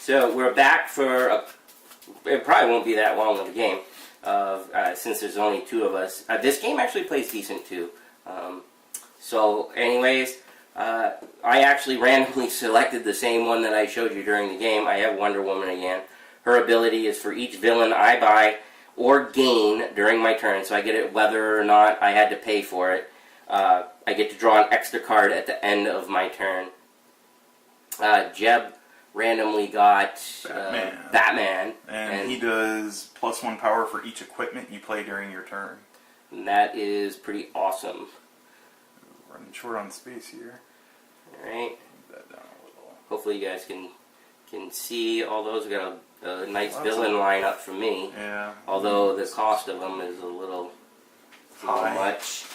So we're back for it probably won't be that long of a game, since there's only two of us. This game actually plays decent too. So anyways, I actually randomly selected the same one that I showed you during the game. I have Wonder Woman again. Her ability is for each villain I buy or gain during my turn, so I get it whether or not I had to pay for it. I get to draw an extra card at the end of my turn. Jeb randomly got Batman. And he does +1 power for each equipment you play during your turn. And that is pretty awesome. Running short on space here. Alright. Move that down a little. Hopefully you guys can see all those. We got a nice villain lineup for me. Yeah. Although the cost of them is a little much.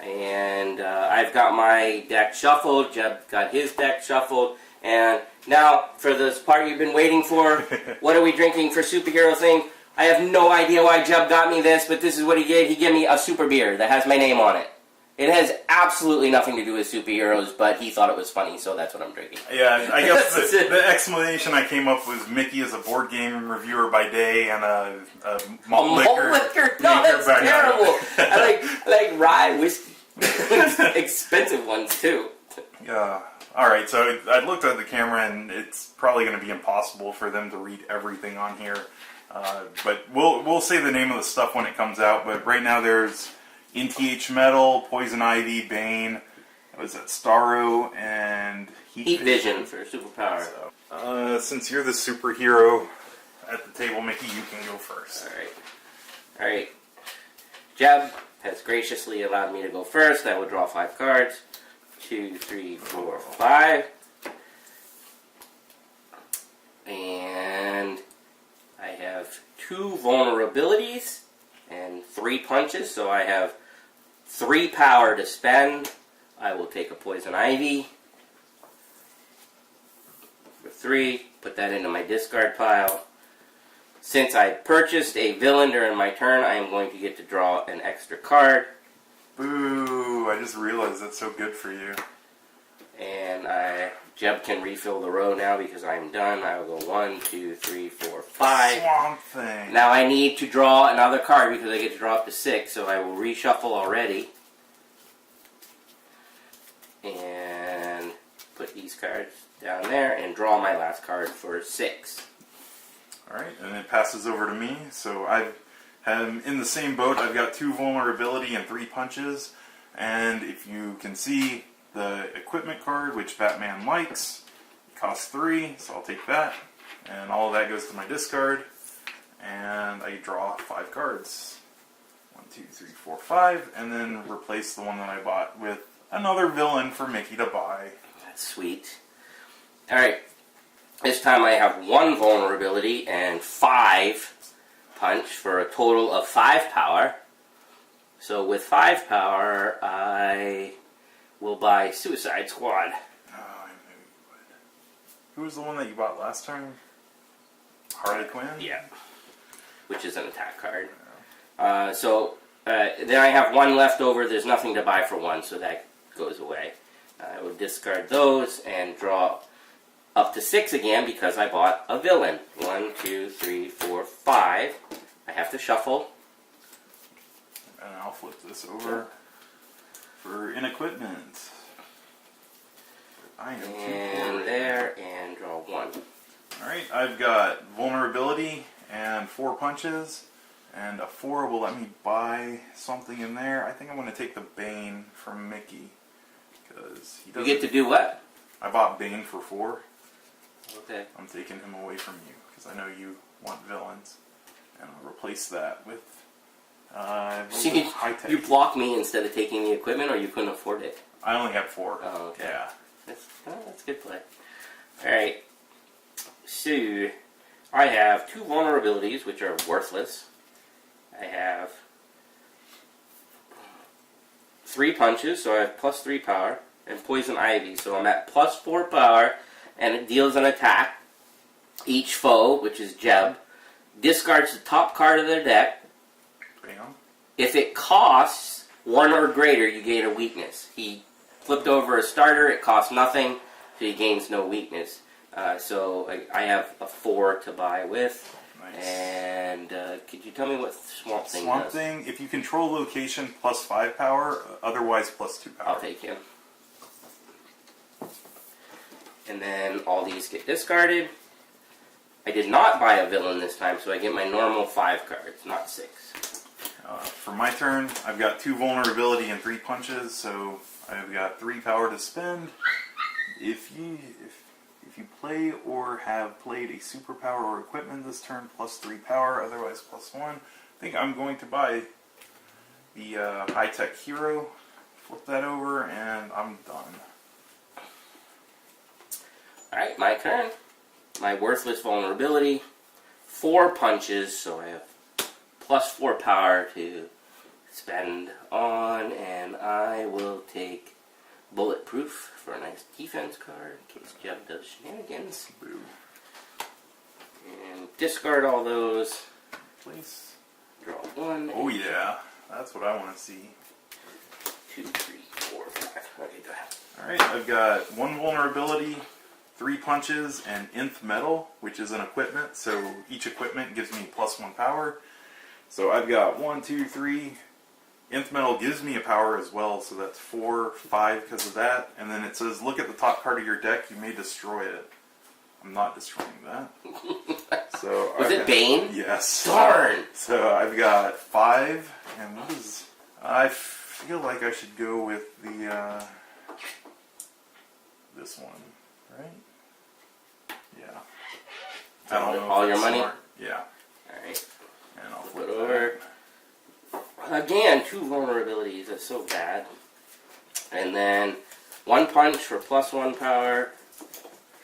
And I've got my deck shuffled. Jeb got his deck shuffled. And now, for this part you've been waiting for, what are we drinking for superhero thing? I have no idea why Jeb got me this, but this is what he did. He gave me a super beer that has my name on it. It has absolutely nothing to do with superheroes, but he thought it was funny, so that's what I'm drinking. Yeah, I guess the explanation I came up with was Mickey is a board game reviewer by day and a malt liquor No, that's by terrible. night. I like rye whiskey. Expensive ones, too. Yeah. Alright, so I looked at the camera and it's probably going to be impossible for them to read everything on here. But we'll say the name of the stuff when it comes out. But right now there's NTH Metal, Poison Ivy, Bane, what is that, Starro, and Heat Vision for superpower. So, since you're the superhero at the table, Mickey, you can go first. Alright. Jeb has graciously allowed me to go first. I will draw 5 cards. 2, 3, 4, 5. And I have 2 vulnerabilities and 3 punches, so I have 3 power to spend. I will take a Poison Ivy for 3, put that into my discard pile. Since I purchased a villain during my turn, I am going to get to draw an extra card. Boo! I just realized that's so good for you. And Jeb can refill the row now because I'm done. I will go 1, 2, 3, 4, 5. Swamp Thing. Now I need to draw another card because I get to draw up to 6, so I will reshuffle already. And put these cards down there and draw my last card for 6. Alright, and it passes over to me. So I am in the same boat. I've got 2 vulnerability and 3 punches. And if you can see the equipment card, which Batman likes, costs 3, so I'll take that. And all of that goes to my discard. And I draw 5 cards. 1, 2, 3, 4, 5. And then replace the one that I bought with another villain for Mickey to buy. That's sweet. Alright. This time I have 1 vulnerability and 5 punch for a total of 5 power. So with 5 power, I will buy Suicide Squad. Oh, I knew you would. Who was the one that you bought last time? Harley Quinn? Yeah. Which is an attack card. Then I have 1 left over. There's nothing to buy for 1, so that goes away. I will discard those and draw up to 6 again because I bought a villain. 1, 2, 3, 4, 5. I have to shuffle. And I'll flip this over for in equipment. I am And there, and draw 1. Alright, I've got vulnerability and 4 punches. And a 4 will let me buy something in there. I think I'm going to take the Bane from Mickey. Because he doesn't. You get to do what? I bought Bane for 4. Okay. I'm taking him away from you. Because I know you want villains. And I'll replace that with So high-tech. you blocked me instead of taking the equipment, or you couldn't afford it? I only have 4. Oh, okay. Yeah. That's good play. Alright. So, I have 2 vulnerabilities, which are worthless. I have 3 punches, so I have plus 3 power, and Poison Ivy, so I'm at plus 4 power, and it deals an attack. Each foe, which is Jeb, discards the top card of their deck. Bam. If it costs 1 or greater, you gain a weakness. He flipped over a starter, it costs nothing, so he gains no weakness. So I have a 4 to buy with. Nice. And could you tell me what Swamp Thing Swamp does? Thing, if you control location, +5 power, otherwise +2 power. I'll take him. And then all these get discarded. I did not buy a villain this time, so I get my normal 5 cards, not 6. For my turn, I've got 2 vulnerability and 3 punches, so I've got 3 power to spend. If you play or have played a superpower or equipment this turn, +3 power, otherwise +1. I think I'm going to buy the high-tech hero, flip that over, and I'm done. Alright, my turn. My worthless vulnerability. 4 punches, so I have +4 power to spend on, and I will take Bulletproof for a nice defense card in case Jeb does shenanigans. Boo. And discard all those. Place. Draw 1. Oh yeah, that's what I want to see. 2, 3, 4, 5. Okay, go ahead. Alright, I've got 1 vulnerability, 3 punches, and Nth Metal, which is an equipment, so each equipment gives me +1 power. So I've got 1, 2, 3. Nth Metal gives me a power as well, so that's 4, 5 because of that. And then it says, look at the top card of your deck, you may destroy it. I'm not destroying that. So Was it Bane? Yes. Darn! So I've got 5, and what is... I feel like I should go with the, this one, right? Yeah. I don't know All if your that's money? smart. Yeah. Alright. And I'll Flip flip it over. Again, 2 vulnerabilities. That's so bad. And then 1 punch for +1 power.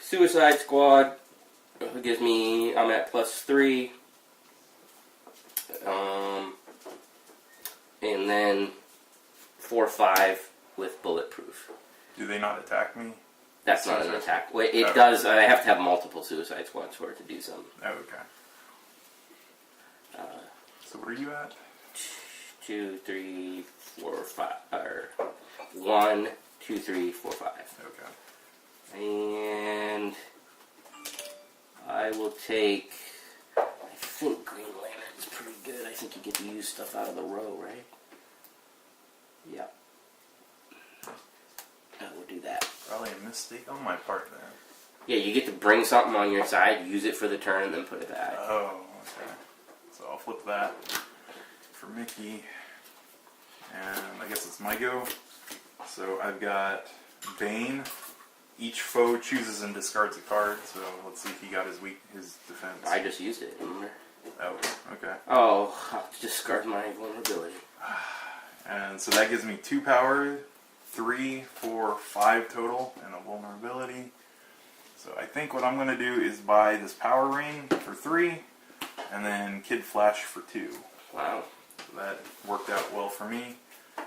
Suicide Squad gives me... I'm at +3. And then 4, 5 with Bulletproof. Do they not attack me? That's not an attack. Wait, it Oh. does. I have to have multiple Suicide Squads for it to do something. Oh, okay. So what are you at? 2, 3, 4, 5. Or 1, 2, 3, 4, 5. Okay. And I will take. I think Green Lantern's pretty good. I think you get to use stuff out of the row, right? Yeah. I will do that. Probably a mistake on my part there. Yeah, you get to bring something on your side, use it for the turn, and then put it back. Oh, okay. So I'll flip that for Mickey. And I guess it's my go. So I've got Bane. Each foe chooses and discards a card. So let's see if he got his defense. I just used it, remember? Oh, okay. Oh, I'll discard my vulnerability. And so that gives me 2 power, 3, 4, 5 total, and a vulnerability. So I think what I'm going to do is buy this Power Ring for 3, and then Kid Flash for 2. Wow. So that worked out well for me. Put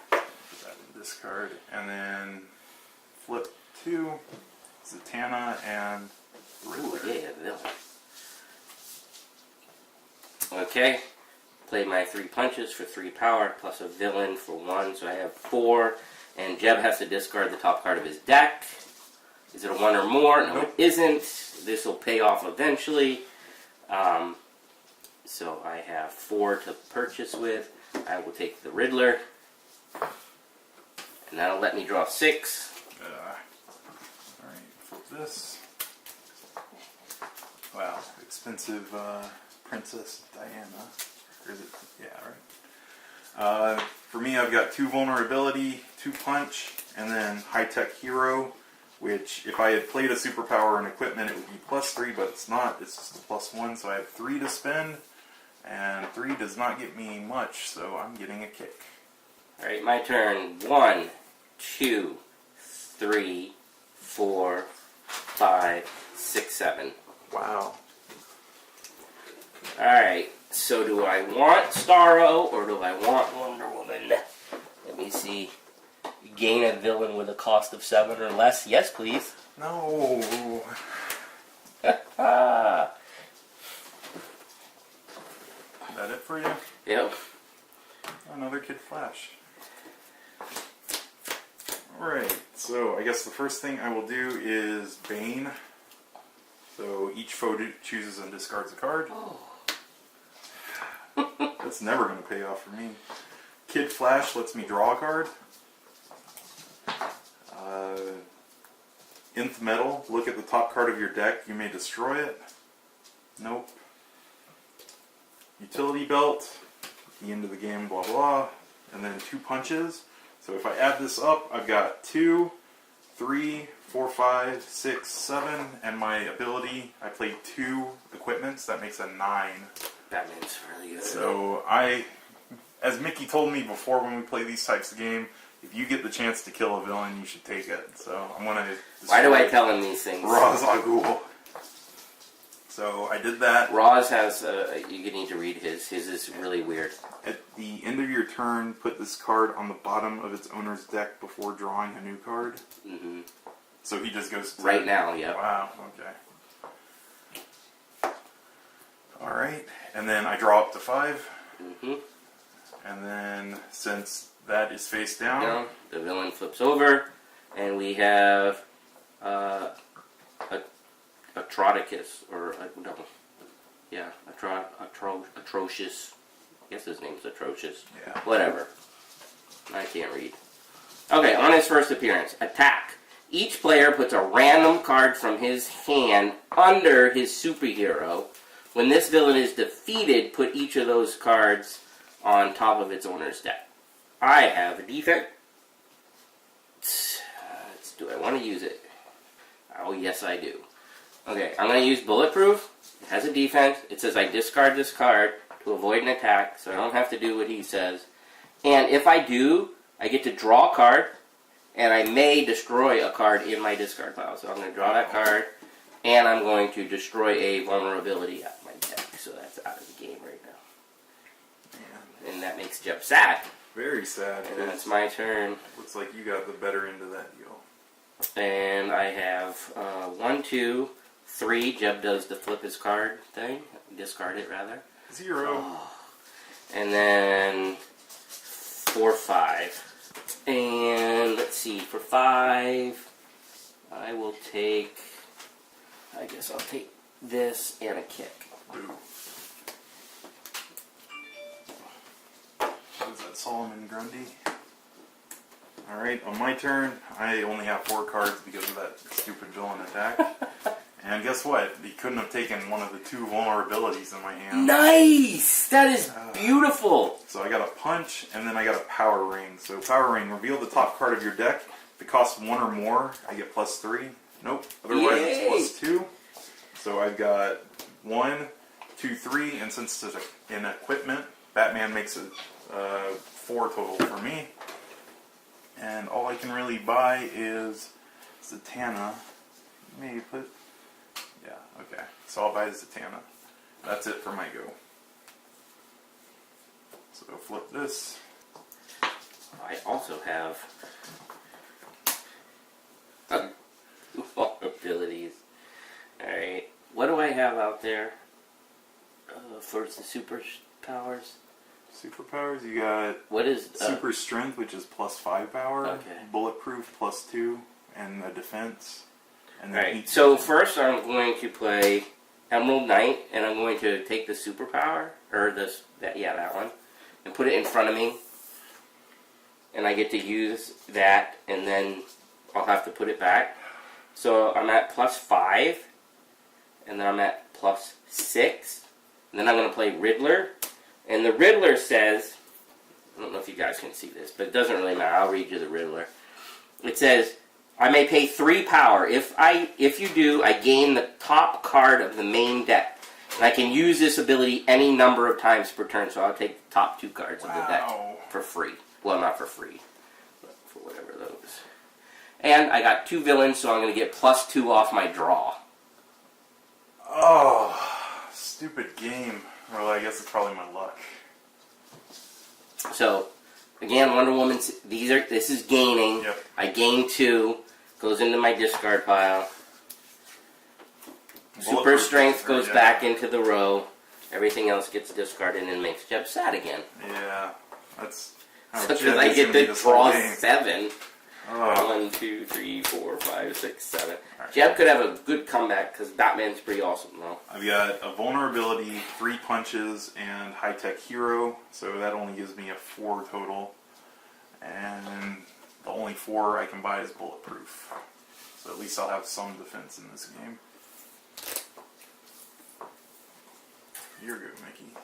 that in this card, and then flip 2, Zatanna, and Riddler. Ooh, yeah, villain. Okay. Play my 3 punches for 3 power, plus a villain for 1, so I have 4. And Jeb has to discard the top card of his deck. Is it a 1 or more? No, Nope. it isn't. This will pay off eventually. So I have 4 to purchase with. I will take the Riddler. And that'll let me draw 6. Alright, flip this. Wow, expensive Princess Diana. Or is it? Yeah, right. For me, I've got 2 vulnerability, 2 punch, and then high-tech hero, which if I had played a superpower and equipment, it would be +3, but it's not. It's just a +1, so I have 3 to spend, and 3 does not get me much, so I'm getting a kick. Alright, my turn. 1, 2, 3, 4, 5, 6, 7. Wow. Alright, so do I want Starro or do I want Wonder Woman? Let me see. Gain a villain with a cost of 7 or less? Yes, please. No. Ah. Is that it for you? Yep. Another Kid Flash. Alright, so I guess the first thing I will do is Bane. Each foe chooses and discards a card. Oh. That's never going to pay off for me. Kid Flash lets me draw a card. Nth Metal, look at the top card of your deck. You may destroy it. Nope. Utility Belt, the end of the game, blah blah. And then 2 punches. So if I add this up, I've got 2, 3, 4, 5, 6, 7, and my ability, I played 2 equipments. That makes a 9. Batman's really good. So as Mickey told me before when we play these types of game, if you get the chance to kill a villain, you should take it. So I'm gonna. Why do I tell him these things? Ra's al Ghul. So I did that. Roz has. You need to read his. His is really weird. At the end of your turn, put this card on the bottom of its owner's deck before drawing a new card. Mm-hmm. So he just goes to right now. Yeah. Wow. Okay. All right, and then I draw up to 5. Mm-hmm. And then since that is face down, the villain flips over, and we have a Atroticus, or no, yeah, atrocious. I guess his name's Atrocious. Yeah. Whatever. I can't read. Okay, on his first appearance, attack. Each player puts a random card from his hand under his superhero. When this villain is defeated, put each of those cards on top of its owner's deck. I have a defense. Do I want to use it? Oh, yes, I do. Okay, I'm going to use Bulletproof. It has a defense. It says I discard this card to avoid an attack, so I don't have to do what he says. And if I do, I get to draw a card, and I may destroy a card in my discard pile. So I'm going to draw that card, and I'm going to destroy a vulnerability out of my deck. So that's out of the game right now. Man. And that makes Jeb sad. Very sad. And then it's my turn. Looks like you got the better end of that deal. And I have 1, 2, 3. Jeb does the flip his card thing. Discard it, rather. 0. Oh. And then 4, 5. And let's see, for 5, I will take, I guess I'll take this and a kick. Ooh. Is that Solomon Grundy? Alright, on my turn, I only have 4 cards because of that stupid villain attack. And guess what? He couldn't have taken one of the 2 vulnerabilities in my hand. Nice! That is beautiful! So I got a punch, and then I got a power ring. So power ring, reveal the top card of your deck. If it costs 1 or more, I get +3. Nope. Otherwise it's +2. So I've got 1, 2, 3, and since it's an equipment, Batman makes it 4 total for me. And all I can really buy is Zatanna. Maybe put... Yeah, okay. So I'll buy Zatanna. That's it for my go. So flip this. I also have abilities. Alright. What do I have out there for the superpowers? Superpowers, you got what is super strength, which is +5 power. Okay. Bulletproof +2, and a defense. And then Alright, so first I'm going to play Emerald Knight, and I'm going to take the superpower, or that one, and put it in front of me. And I get to use that, and then I'll have to put it back. So I'm at +5, and then I'm at +6, and then I'm going to play Riddler. And the Riddler says, I don't know if you guys can see this, but it doesn't really matter. I'll read you the Riddler. It says, I may pay 3 power. If you do, I gain the top card of the main deck. And I can use this ability any number of times per turn, so I'll take the top 2 cards of the deck for free. Well, not for free, but for whatever those. And I got 2 villains, so I'm going to get +2 off my draw. Oh, stupid game. Well, I guess it's probably my luck. So, again, Wonder Woman, this is gaining. Yep. I gain 2, goes into my discard pile. Super Strength goes back into the row. Everything else gets discarded and makes Jeb sad again. Yeah, that's how So Jeb I is get gonna be to this whole draw game. 7. Oh. 1, 2, 3, 4, 5, 6, 7. Right. Jeb could have a good comeback because Batman's pretty awesome, though. I've got a vulnerability, 3 punches, and high-tech hero, so that only gives me a 4 total. And the only 4 I can buy is bulletproof. So at least I'll have some defense in this game. You're good, Mickey.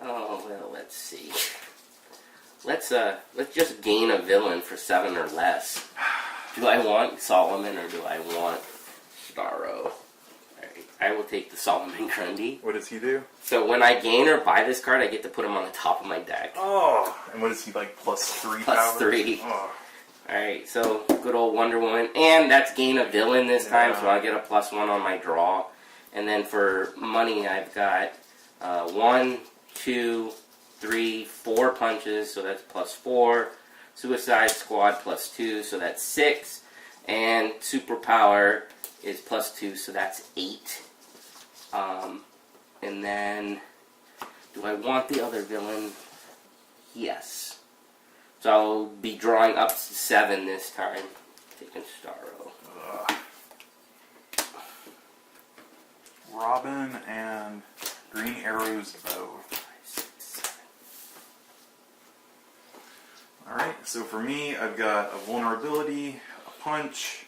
Oh, well, let's see. Let's just gain a villain for 7 or less. Do I want Solomon or do I want Starro? Alright, I will take the Solomon Grundy. What does he do? So when I gain or buy this card, I get to put him on the top of my deck. Oh! And what is he, like, +3 Plus power? 3. Oh. Alright, so good old Wonder Woman. And that's gain a villain this time, so I'll get a +1 on my draw. And then for money, I've got 1, 2, 3, 4 punches, so that's +4. Suicide Squad +2, so that's 6. And Superpower is +2, so that's 8. And then, do I want the other villain? Yes. So I'll be drawing up to 7 this time. Taking Starro. Robin and Green Arrow's bow. Alright, so for me, I've got a vulnerability, a punch,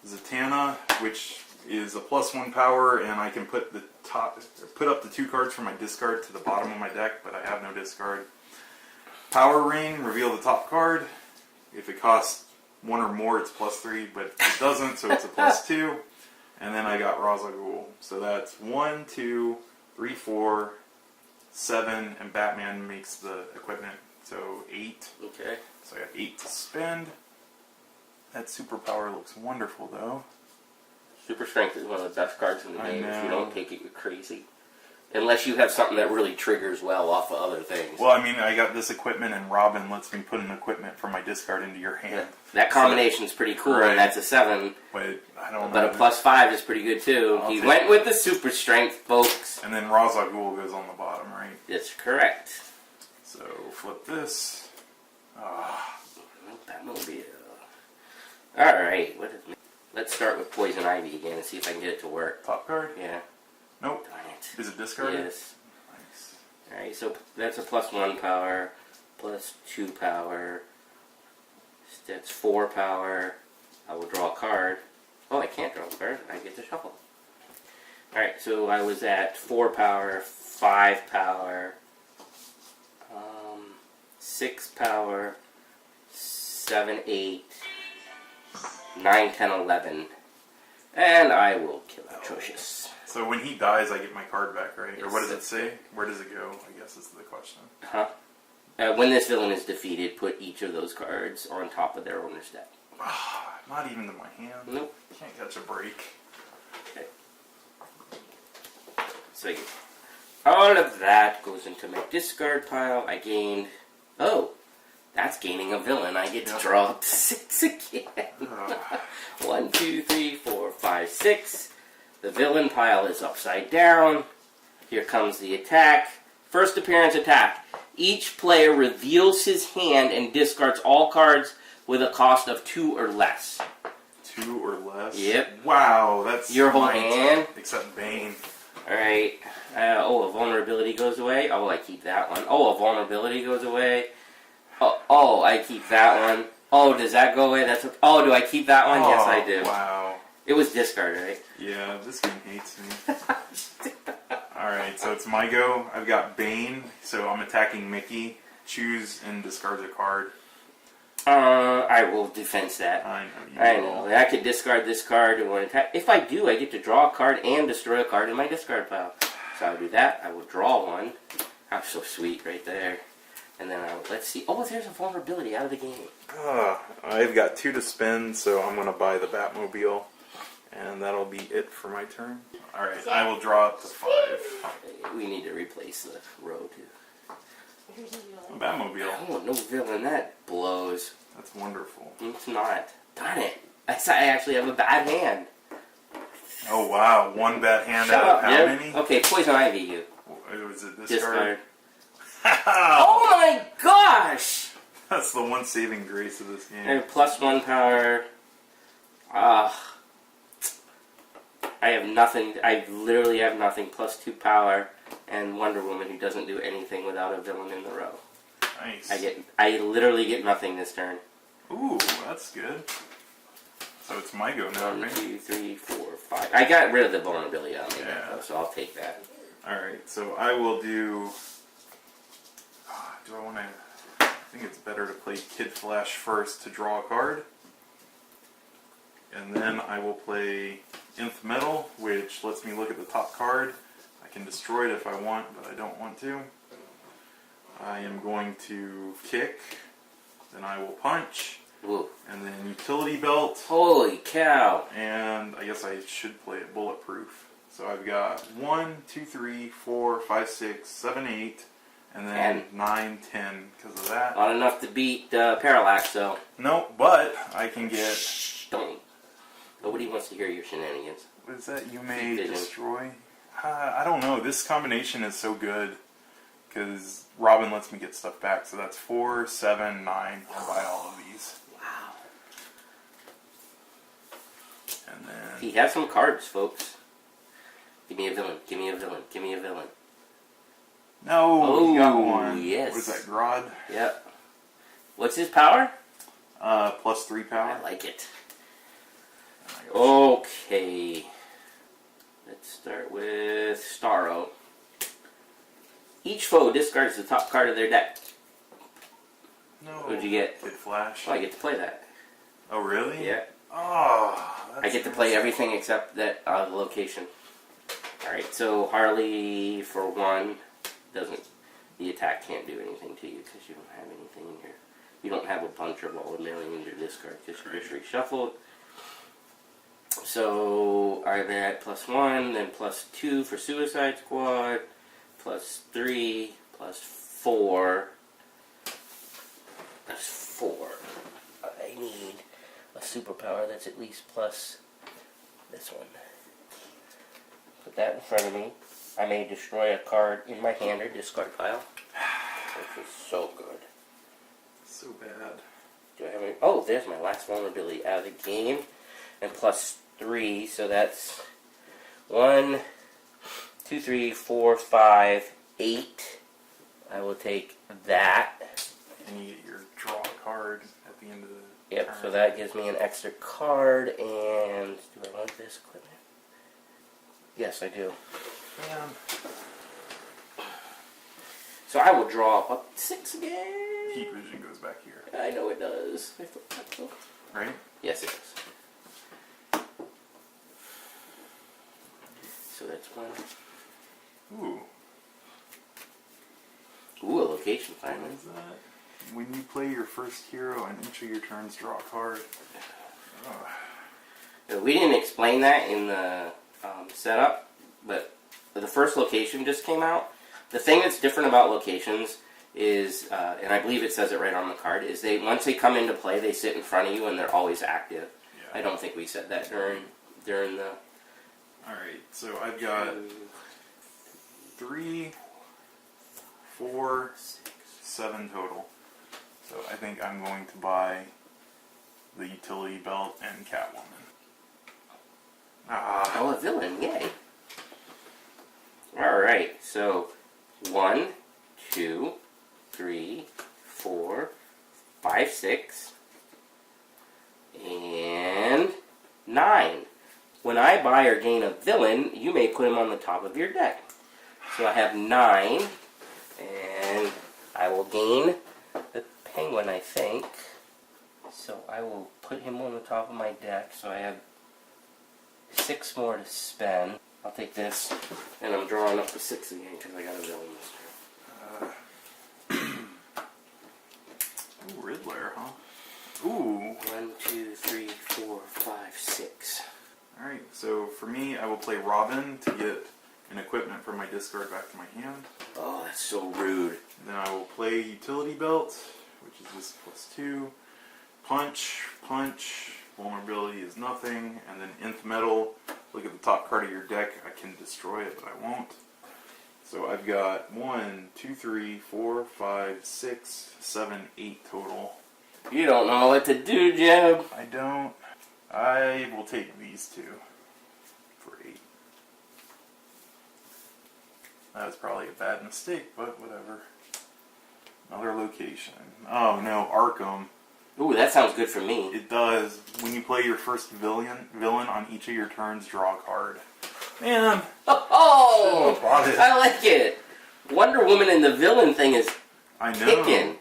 Zatanna, which is a +1 power, and I can put up the 2 cards from my discard to the bottom of my deck, but I have no discard. Power Ring, reveal the top card. If it costs 1 or more, it's +3, but it doesn't, so it's a +2. And then I got Ra's al Ghul. So that's 1, 2, 3, 4, 7, and Batman makes the equipment. So 8. Okay. So I got 8 to spend. That superpower looks wonderful, though. Super Strength is one of the best cards in the I game. If you know. don't take it, you're crazy. Unless you have something that really triggers well off of other things. Well, I mean, I got this equipment, and Robin lets me put an equipment from my discard into your hand. That combination's pretty cool, Right. and that's a 7. But I don't But know. a +5 is pretty good, too. I'll He take went it. with the Super Strength, folks. And then Ra's al Ghul goes on the bottom, right? That's correct. So flip this. Ah. Batmobile. Alright, let's start with Poison Ivy again and see if I can get it to work. Top card? Yeah. Nope. Darn it. Is it discarded? Yes. Nice. Alright, so that's a +1 power, +2 power. That's 4 power. I will draw a card. Oh, I can't draw a card. I get to shuffle. Alright, so I was at 4 power, 5 power, 6 power, 7, 8, 9, 10, 11. And I will kill Atrocious. So when he dies, I get my card back, right? Or Yes, what does it that's say? Where does it go? I guess is the question. Huh? When this villain is defeated, put each of those cards on top of their owner's deck. Not even to my hand. Nope. Can't catch a break. Okay. So all of that goes into my discard pile. I gained... Oh, that's gaining a villain. I get to Yep. draw up to 6 again. 1, 2, 3, 4, 5, 6. The villain pile is upside down. Here comes the attack. First appearance attack. Each player reveals his hand and discards all cards with a cost of 2 or less. 2 or less? Yep. Wow, that's Your whole mine, hand? except Bane. Alright. Oh, a vulnerability goes away. Oh, I keep that one. Oh, a vulnerability goes away. Oh, I keep that one. Oh, does that go away? That's oh, do I keep that one? Yes, I do. Wow. It was discard, right? Yeah, this game hates me. Alright, so it's my go. I've got Bane, so I'm attacking Mickey. Choose and discard a card. I will defense that. I know you I will. know. I could discard this card and attack. If I do, I get to draw a card and destroy a card in my discard pile. So I'll do that. I will draw one. That's so sweet right there. And then let's see. Oh, there's a vulnerability out of the game. I've got 2 to spend, so I'm going to buy the Batmobile. And that'll be it for my turn. Alright, I will draw up to 5. We need to replace the row too. Batmobile. Oh, no villain. That blows. That's wonderful. It's not. Darn it. I actually have a bad hand. Oh wow, 1 bad hand Shut out up, of how Jim. many? Okay, Poison Ivy you. Was it this Discard. card? Oh my gosh! That's the one saving grace of this game. And +1 power. I have nothing. I literally have nothing. +2 power, and Wonder Woman, who doesn't do anything without a villain in the row. Nice. I literally get nothing this turn. Ooh, that's good. So it's my go now, 1, right? 2, 3, 4, 5. I got rid of the vulnerability on me, Yeah. so I'll take that. Alright, so I will do... do I want to... I think it's better to play Kid Flash first to draw a card. And then I will play Nth Metal, which lets me look at the top card. I can destroy it if I want, but I don't want to. I am going to kick, then I will punch, Woo. and then Utility Belt, Holy cow! and I guess I should play it Bulletproof. So I've got 1, 2, 3, 4, 5, 6, 7, 8, and then 9, 10 because of that. Not enough to beat Parallax, though. No, but I can get... Shh, don't. Nobody wants to hear your shenanigans. What is that? You may Vision. destroy? I don't know. This combination is so good because Robin lets me get stuff back. So that's 4, 7, 9. I'll buy all of these. Wow. And then... He has some cards, folks. Give me a villain. Give me a villain. Give me a villain. No, you got Oh, one. yes. What is that, Grodd? Yep. What's his power? +3 power. I like it. Okay. Let's start with Starro. Each foe discards the top card of their deck. No. What'd you get? Kid Flash. Oh, I get to play that. Oh, really? Yeah. Oh, that's I get to play everything except that location. Alright, so Harley, for 1, doesn't... The attack can't do anything to you because you don't have anything in your... You don't have a bunch of all the mailing in your discard because you just reshuffled. So I'm at +1, then +2 for Suicide Squad, +3, +4. That's 4. I need a superpower that's at least plus this one. Put that in front of me. I may destroy a card in my hand or discard pile. This is so good. So bad. Do I have any? Oh, there's my last vulnerability out of the game. And +3, so that's 1, 2, 3, 4, 5, 8. I will take that. And you get your draw card at the end of the Yep, turn. so that gives me an extra card, and do I want this equipment? Yes, I do. Man. So I will draw up 6 again. Heat vision goes back here. I know it does. I thought so. Right? Yes, it does. So that's 1. Ooh. Ooh, a location What finally. is that? When you play your first hero and each of your turns draw a card. Oh. We didn't explain that in the setup, but the first location just came out. The thing that's different about locations is, and I believe it says it right on the card, is they once they come into play, they sit in front of you and they're always active. Yeah. I don't think we said that during the. Alright, so I've got 3, 4, 7 total. So I think I'm going to buy the Utility Belt and Catwoman. Ah. Oh, a villain! Yay! All right, so 1, 2, 3, 4, 5, 6, and 9. When I buy or gain a villain, you may put him on the top of your deck. So I have 9, and I will gain the Penguin, I think. So I will put him on the top of my deck, so I have 6 more to spend. I'll take this, and I'm drawing up to 6 again because I got a villain this turn. Ooh, Riddler, huh? Ooh. 1, 2, 3, 4, 5, 6. Alright, so for me, I will play Robin to get an equipment from my discard back to my hand. Oh, that's so rude. Then I will play Utility Belt, which is this +2. Punch, punch, vulnerability is nothing. And then Nth Metal, look at the top card of your deck. I can destroy it, but I won't. So I've got 1, 2, 3, 4, 5, 6, 7, 8 total. You don't know what to do, Jeb. I don't. I will take these two for 8. That was probably a bad mistake, but whatever. Another location. Oh no, Arkham. Ooh, that sounds good for me. It does. When you play your first villain on each of your turns, draw a card. Man. Oh! Should've bought it. I like it. Wonder Woman and the villain thing is I know. kicking.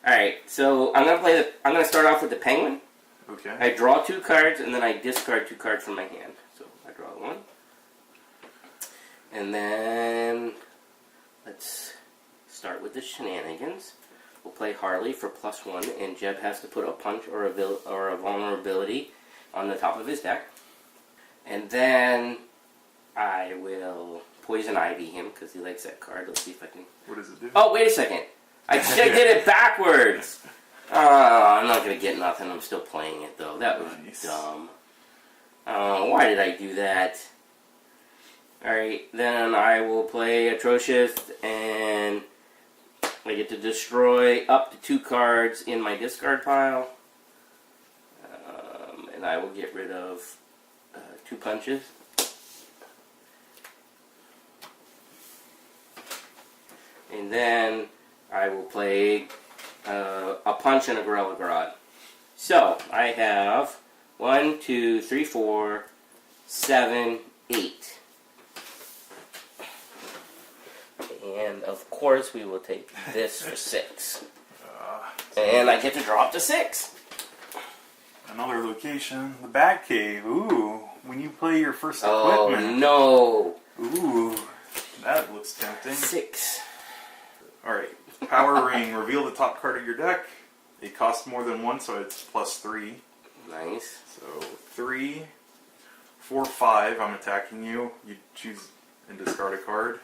Alright, so I'm gonna start off with the Penguin. Okay. I draw 2 cards, and then I discard 2 cards from my hand. So I draw 1. And then let's start with the shenanigans. We'll play Harley for +1, and Jeb has to put a punch or a vulnerability on the top of his deck. And then I will Poison Ivy him, because he likes that card. Let's see if I can... What does it do? Oh, wait a second. I did it backwards. Oh, I'm not going to get nothing. I'm still playing it, though. That was dumb. Why did I do that? Alright, then I will play Atrocious, and I get to destroy up to 2 cards in my discard pile. And I will get rid of 2 punches. And then I will play a punch and a Gorilla Grodd. So, I have 1, 2, 3, 4, 7, 8. And of course we will take this for 6. And I get to drop to 6. Another location, the Batcave. Ooh, when you play your first Oh equipment. no! Ooh, that looks tempting. 6. Alright, Power Ring. Reveal the top card of your deck. It costs more than 1, so it's +3. Nice. So 3, 4, 5. I'm attacking you. You choose and discard a card.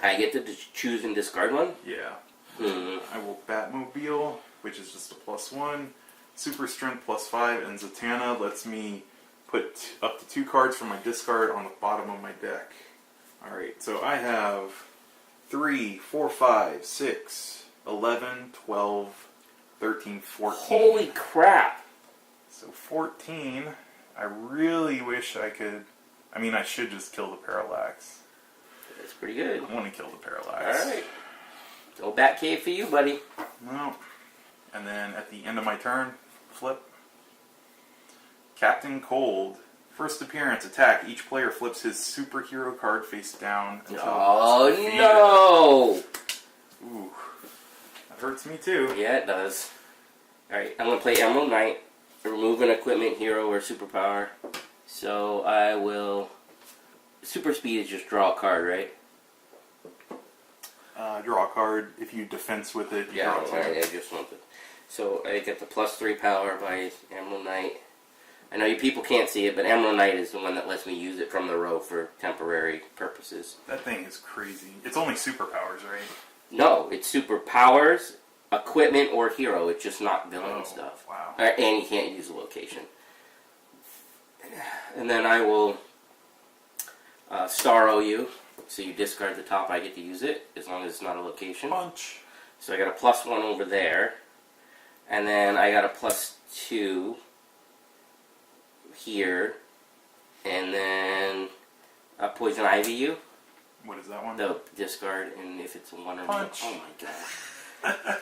I get to choose and discard one? Yeah. Hmm. I will Batmobile, which is just a +1. Super Strength +5, and Zatanna lets me put up to 2 cards from my discard on the bottom of my deck. Alright, so I have 3, 4, 5, 6, 11, 12, 13, 14. Holy crap! So 14, I really wish I could... I mean, I should just kill the Parallax. That's pretty good. I want to kill the Parallax. Alright. No Batcave for you, buddy. No. And then at the end of my turn, flip. Captain Cold. First appearance, attack. Each player flips his superhero card face down until it's defeated. Oh no! Ooh. That hurts me too. Yeah, it does. Alright, I'm going to play Emerald Knight. Remove an equipment, hero, or superpower. So I will... Super speed is just draw a card, right? Draw a card. If you defense with it, you draw a card. I just want to. So I get the +3 power by Emerald Knight. I know you people can't see it, but Emerald Knight is the one that lets me use it from the row for temporary purposes. That thing is crazy. It's only superpowers, right? No, it's superpowers, equipment, or hero. It's just not villain stuff. Wow. And you can't use a location. And then I will Star OU. So you discard the top, I get to use it, as long as it's not a location. Punch. So I got a +1 over there. And then I got a +2 here. And then Poison Ivy you. What is that one? The discard, and if it's a 1 or Punch. Oh my gosh.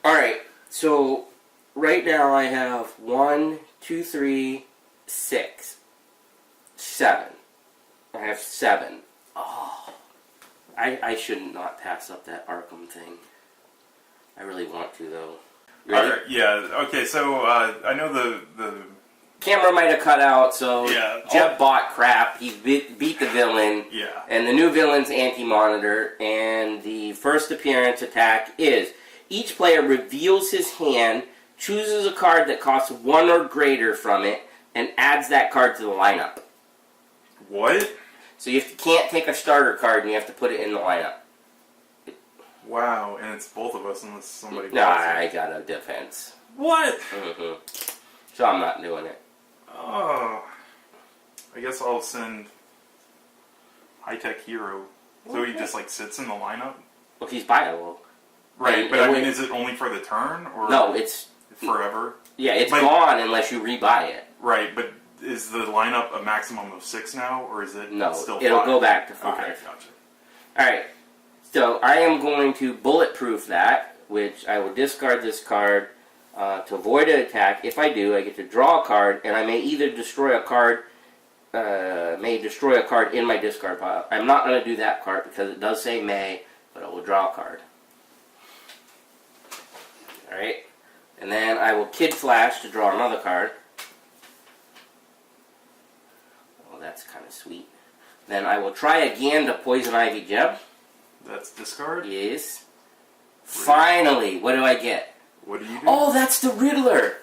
Alright, so right now I have 1, 2, 3, 6, 7. I have 7. Oh, I should not pass up that Arkham thing. I really want to, though. Ready? Right, yeah, okay, so I know the Camera might have cut out, so Yeah, Jeb bought crap. He beat the villain. Yeah. And the new villain's anti-monitor. And the first appearance attack is each player reveals his hand, chooses a card that costs 1 or greater from it, and adds that card to the lineup. What? So you can't take a starter card and you have to put it in the lineup. Wow, and it's both of us unless somebody No, calls I it. got a defense. What? Mm-hmm. So I'm not doing it. Oh. I guess I'll send High-Tech Hero So he just like sits in the lineup? Well, he's buyable. Right, And but it I mean, would- is it only for the turn? Or No, it's... forever? Yeah, it's Like- gone unless you rebuy it. Right, but is the lineup a maximum of 6 now, or is it No, still 5? it'll go back to 5. Okay, gotcha. Alright, so I am going to bulletproof that, which I will discard this card to avoid an attack. If I do, I get to draw a card, and I may either destroy a card, in my discard pile. I'm not going to do that card because it does say may, but I will draw a card. Alright, and then I will Kid Flash to draw another card. Oh, that's kind of sweet. Then I will try again to Poison Ivy Jeb. That's discard? Yes. Finally, what do I get? What do you do? Oh, that's the Riddler!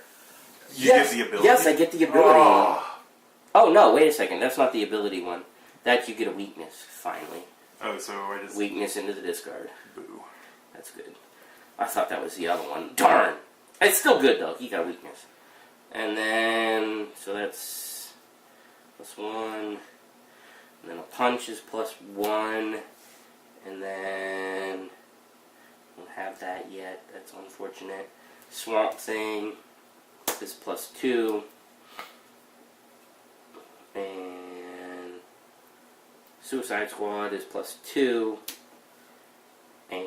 You Yes, get the ability? yes, I get the ability one. Oh. Oh, no, wait a second. That's not the ability one. That you get a weakness, finally. Oh, so I just... Weakness into the discard. Boo. That's good. I thought that was the other one. Darn! It's still good, though. He got a weakness. And then... So that's... +1. And then a punch is +1. And then... Don't have that yet. That's unfortunate. Swamp Thing is +2. And Suicide Squad is +2. And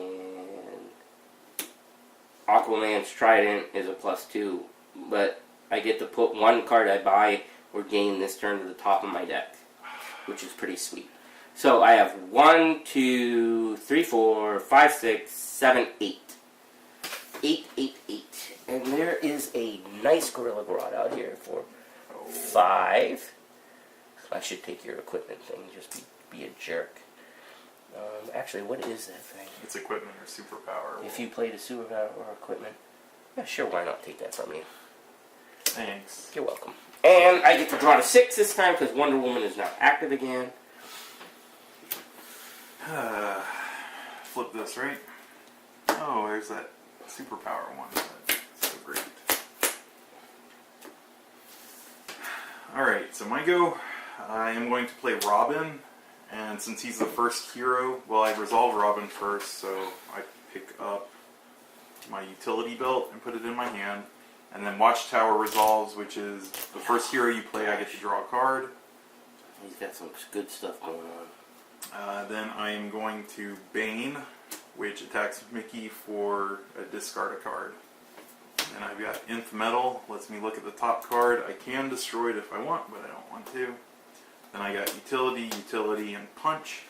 Aquaman's Trident is a +2. But I get to put one card I buy or gain this turn to the top of my deck, which is pretty sweet. So I have 1, 2, 3, 4, 5, 6, 7, 8. 8, 8, 8. And there is a nice Gorilla Grodd out here for 5. I should take your equipment thing, just be a jerk. Actually, what is that thing? It's equipment or superpower. If you played a superpower or equipment, yeah, sure, why not take that from you? Thanks. You're welcome. And I get to draw to 6 this time because Wonder Woman is now active again. Flip this, right? Oh, there's that superpower one. That's so great. Alright, so my go. I am going to play Robin, and since he's the first hero, well, I resolve Robin first, so I pick up my utility belt and put it in my hand, and then Watchtower resolves, which is the first hero you play, I get to draw a card. He's got some good stuff going on. Then I am going to Bane, which attacks Mickey for a discard a card. And I've got Nth Metal, lets me look at the top card. I can destroy it if I want, but I don't want to. Then I got Utility, Utility, and Punch.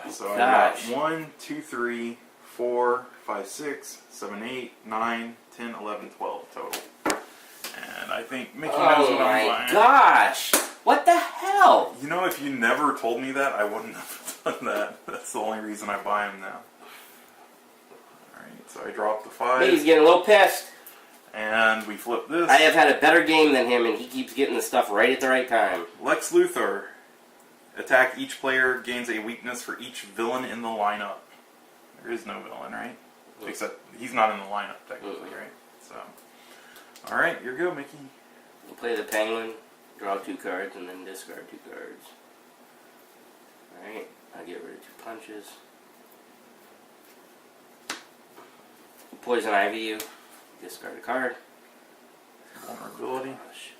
So I got 1, 2, 3, 4, 5, 6, 7, 8, 9, 10, 11, 12 total. And I think Mickey knows what I'm buying. Oh my gosh! What the hell? You know, if you never told me that, I wouldn't have done that. That's the only reason I buy them now. Alright, so I dropped the 5. He's getting a little pissed. And we flip this. I have had a better game than him, and he keeps getting the stuff right at the right time. Lex Luthor. Attack each player, gains a weakness for each villain in the lineup. There is no villain, right? Except he's not in the lineup, technically, right? So, alright, here you go, Mickey. You play the Penguin, draw 2 cards, and then discard 2 cards. Alright, I get rid of 2 punches. Poison Ivy you, discard a card. Vulnerability. Gosh.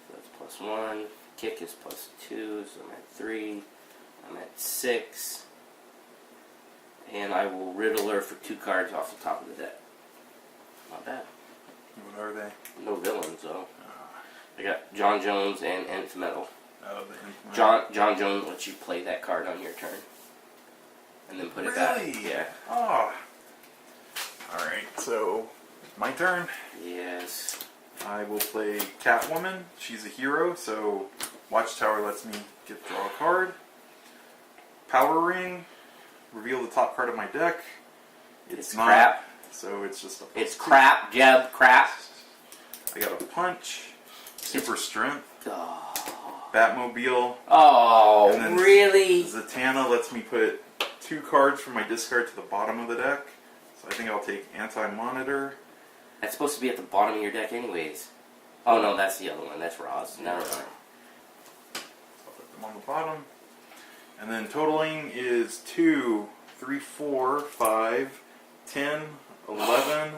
So that's +1. Kick is +2, so I'm at 3. I'm at 6. And I will Riddler for 2 cards off the top of the deck. Not bad. What are they? No villains, though. I got John Jones and Nth Metal. Oh, the Nth Metal. John Jones lets you play that card on your turn. And then put it back. Really? Yeah. Oh. Alright, so my turn. Yes. I will play Catwoman. She's a hero, so Watchtower lets me draw a card. Power Ring. Reveal the top card of my deck. It's not, crap. So it's just a... It's crap, Jeb. Crap. I got a Punch. Super Strength. Oh, Batmobile. oh And then really? Zatanna lets me put 2 cards from my discard to the bottom of the deck. So I think I'll take Anti-Monitor. That's supposed to be at the bottom of your deck anyways. Oh no, that's the other one. That's Roz. Never mind. I'll put them on the bottom. And then totaling is 2, 3, 4, 5, 10, 11,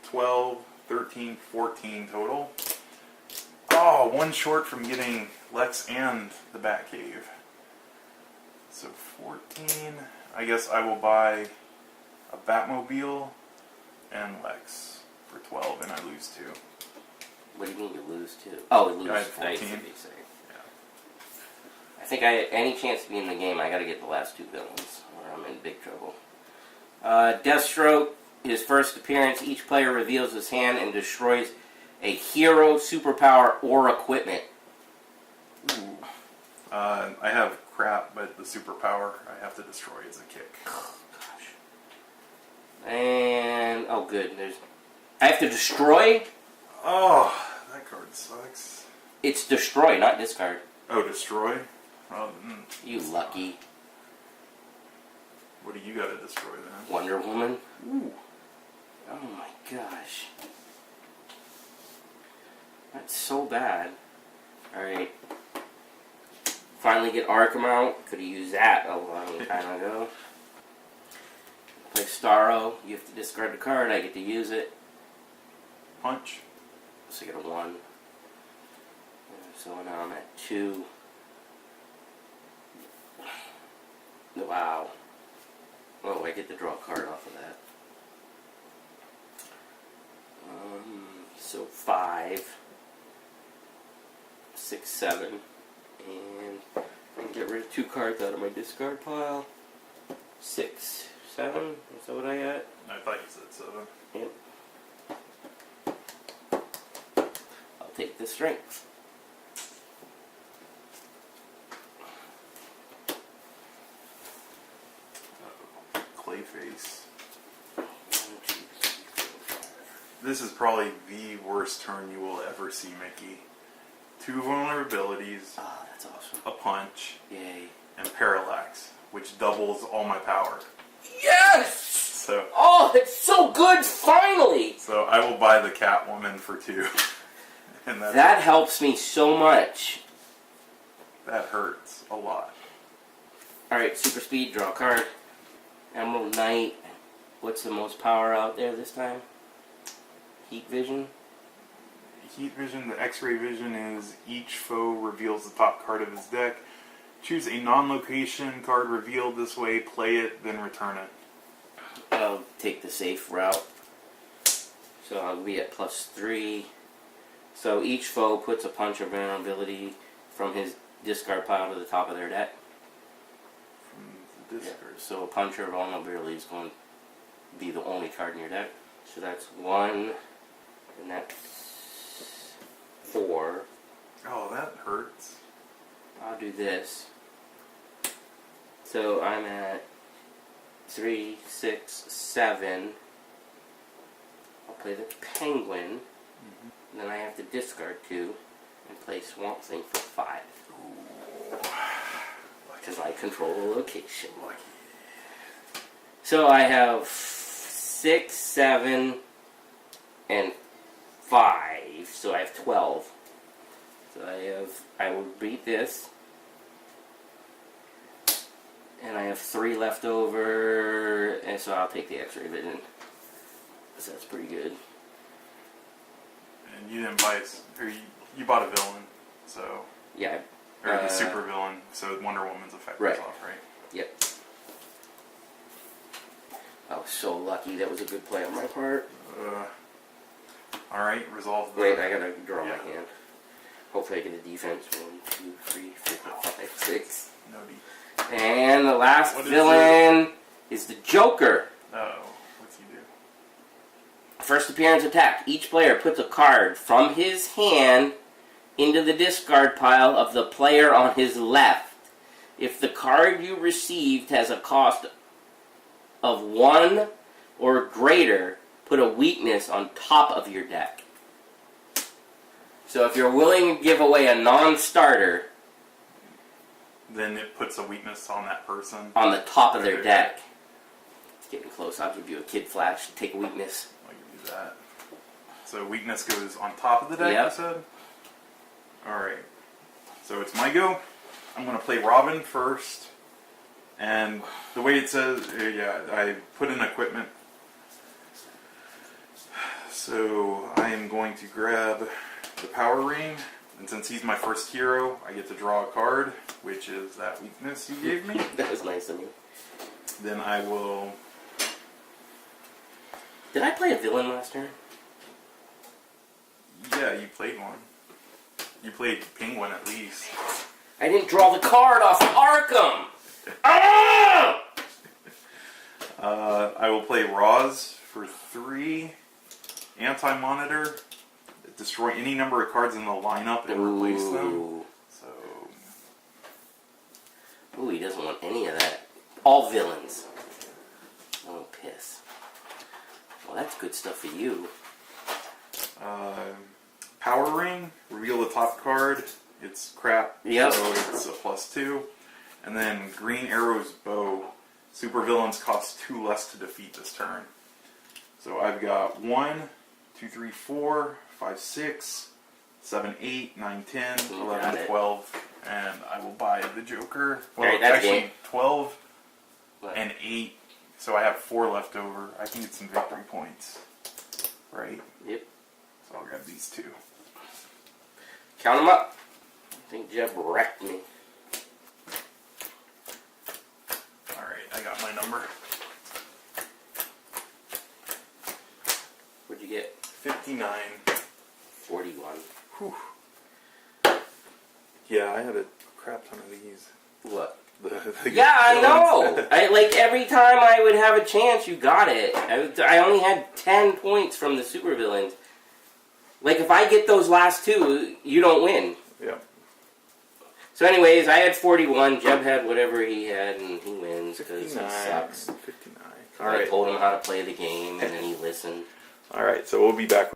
12, 13, 14 total. Oh, one short from getting Lex and the Batcave. So 14. I guess I will buy a Batmobile and Lex for 12, and I lose 2. What do you mean you lose 2? Oh, we lose. I had 14. Yeah. I think any chance to be in the game, I got to get the last 2 villains, or I'm in big trouble. Deathstroke, his first appearance, each player reveals his hand and destroys a hero, superpower, or equipment. Ooh. I have crap, but the superpower I have to destroy is a kick. Oh, gosh. And, oh good, I have to destroy? Oh, that card sucks. It's destroy, not discard. Oh, destroy? Oh, You lucky. What do you got to destroy then? Wonder Woman. Ooh. Oh my gosh. That's so bad. Alright. Finally get Arkham out. Could have used that a long time ago. Play Starro. You have to discard the card. I get to use it. Punch. So I get a 1. So now I'm at 2. Wow. Oh, I get to draw a card off of that. So 5, 6, 7, and I can get rid of 2 cards out of my discard pile. 6, 7. Is that what I got? I thought you said 7. Yep. I'll take the strength. Clayface. This is probably the worst turn you will ever see, Mickey. 2 vulnerabilities, Oh, that's awesome. a punch, Yay. and parallax, which doubles all my power. Yes! So, Oh, it's so good, finally! so I will buy the Catwoman for 2. And That helps me so much. that hurts a lot. Alright, super speed, draw a card. Emerald Knight. What's the most power out there this time? Heat Vision? Heat Vision, the X-Ray Vision is each foe reveals the top card of his deck. Choose a non-location card revealed this way, play it, then return it. I'll take the safe route. So I'll be at +3. So each foe puts a punch or vulnerability from his discard pile to the top of their deck. From the discard. So a punch or vulnerability is going to be the only card in your deck. So that's 1, and that's 4. Oh, that hurts. I'll do this. So I'm at 3, 6, 7. I'll play the Penguin. Mm-hmm. Then I have to discard 2 and play Swamp Thing for 5. Because I control the location. So I have 6, 7, and 5. So I have 12. So I will beat this. And I have 3 left over, and so I'll take the X-Ray Vision. So that's pretty good. And you didn't buy, or you bought a villain, so. Yeah. Or the super villain, so Wonder Woman's effect right. was off, right? Yep. I was so lucky. That was a good play on my part. Alright, resolve the... Wait, I gotta draw my hand. Hopefully I get a defense. 1, 2, 3, 4, 5, 6. No D. And the last villain is the Joker. Oh, what's he do? First appearance attack. Each player puts a card from his hand into the discard pile of the player on his left. If the card you received has a cost of 1 or greater, put a weakness on top of your deck. So if you're willing to give away a non-starter, then it puts a weakness on that person. On the top of their deck. It's getting close. I'll give you a Kid Flash. Take a weakness. I can do that. So weakness goes on top of the deck, Yep. you said? Alright. So it's my go. I'm going to play Robin first. And the way it says, yeah, I put in equipment. So I am going to grab the Power Ring, and since he's my first hero, I get to draw a card, which is that weakness you gave me. That was nice of you. Then I will... Did I play a villain last turn? Yeah, you played one. You played Penguin at least. I didn't draw the card off of Arkham! Ah! I will play Roz for 3. Anti-Monitor. Destroy any number of cards in the lineup and replace them. So... Ooh, he doesn't want any of that. All villains. Oh, piss. Well, that's good stuff for you. Power Ring. Reveal the top card. It's crap. Yep. So it's a +2. And then Green Arrow's Bow. Supervillains cost 2 less to defeat this turn. So I've got 1, 2, 3, 4, 5, 6, 7, 8, 9, 10, 11, 12, and I will buy the Joker. Well, Alright, it's that's actually game. 12 What? and 8, so I have 4 left over. I can get some victory points, right? Yep. So I'll grab these 2. Count them up. I think Jeb wrecked me. Alright, I got my number. What'd you get? 59. 41. Whew. Yeah, I had a crap ton of these. What? The Yeah, I villains. know. Like every time I would have a chance, you got it. I only had 10 points from the supervillains. Like if I get those last 2, you don't win. Yeah. So, anyways, I had 41. Jeb had whatever he had, and he wins because he 59. sucks. 59. I told him how to play the game, and then he listened. Alright, so we'll be back.